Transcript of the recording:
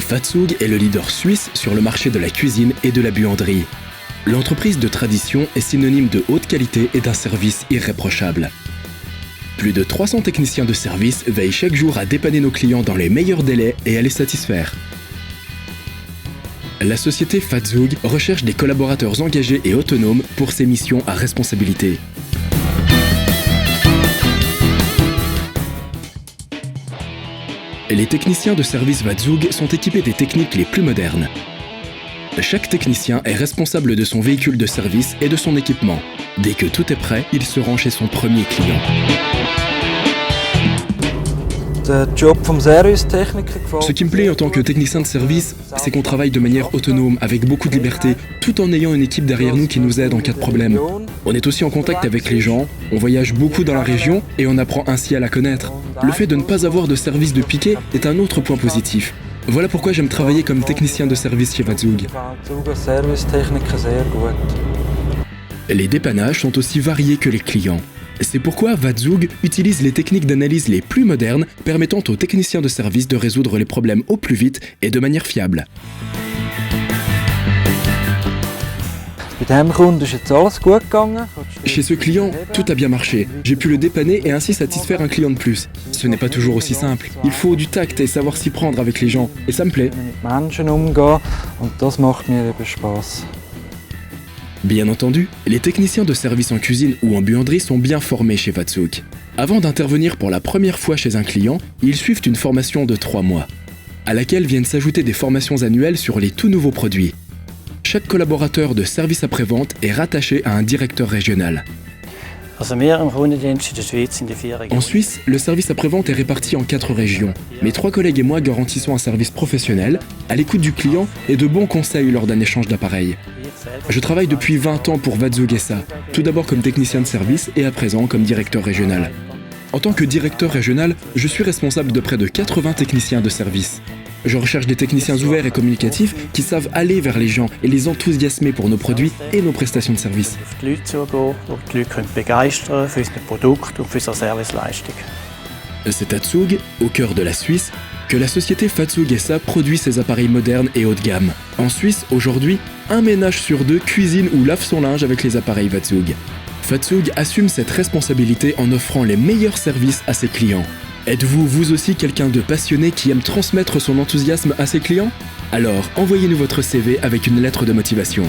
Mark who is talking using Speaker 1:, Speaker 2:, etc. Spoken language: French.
Speaker 1: Fatzug est le leader suisse sur le marché de la cuisine et de la buanderie. L'entreprise de tradition est synonyme de haute qualité et d'un service irréprochable. Plus de 300 techniciens de service veillent chaque jour à dépanner nos clients dans les meilleurs délais et à les satisfaire. La société Fatzug recherche des collaborateurs engagés et autonomes pour ses missions à responsabilité. Les techniciens de service Fatzug sont équipés des techniques les plus modernes. Chaque technicien est responsable de son véhicule de service et de son équipement. Dès que tout est prêt, il se rend chez son premier client. Ce qui me plaît en tant que technicien de service, c'est qu'on travaille de manière autonome, avec beaucoup de liberté, tout en ayant une équipe derrière nous qui nous aide en cas de problème. On est aussi en contact avec les gens, on voyage beaucoup dans la région et on apprend ainsi à la connaître. Le fait de ne pas avoir de service de piquet est un autre point positif. Voilà pourquoi j'aime travailler comme technicien de service chez Fatzug. Les dépannages sont aussi variés que les clients. C'est pourquoi Fatzug utilise les techniques d'analyse les plus modernes, permettant aux techniciens de service de résoudre les problèmes au plus vite et de manière fiable. Chez ce client, tout a bien marché. J'ai pu le dépanner et ainsi satisfaire un client de plus. Ce n'est pas toujours aussi simple. Il faut du tact et savoir s'y prendre avec les gens. Et ça me plaît. Bien entendu, les techniciens de service en cuisine ou en buanderie sont bien formés chez Fatzug. Avant d'intervenir pour la première fois chez un client, ils suivent une formation de 3 mois, à laquelle viennent s'ajouter des formations annuelles sur les tout nouveaux produits. Chaque collaborateur de service après-vente est rattaché à un directeur régional. En Suisse, le service après-vente est réparti en 4 régions. Mes 3 collègues et moi garantissons un service professionnel, à l'écoute du client et de bons conseils lors d'un échange d'appareils. Je travaille depuis 20 ans pour Fatzug SA, tout d'abord comme technicien de service et à présent comme directeur régional. En tant que directeur régional, je suis responsable de près de 80 techniciens de service. Je recherche des techniciens ouverts et communicatifs qui savent aller vers les gens et les enthousiasmer pour nos produits et nos prestations de service. C'est à Zug, au cœur de la Suisse, que la société Fatzug SA produit ses appareils modernes et haut de gamme. En Suisse, aujourd'hui, un ménage sur 2 cuisine ou lave son linge avec les appareils Fatzug. Fatzug assume cette responsabilité en offrant les meilleurs services à ses clients. Êtes-vous vous aussi quelqu'un de passionné qui aime transmettre son enthousiasme à ses clients? Alors, envoyez-nous votre CV avec une lettre de motivation.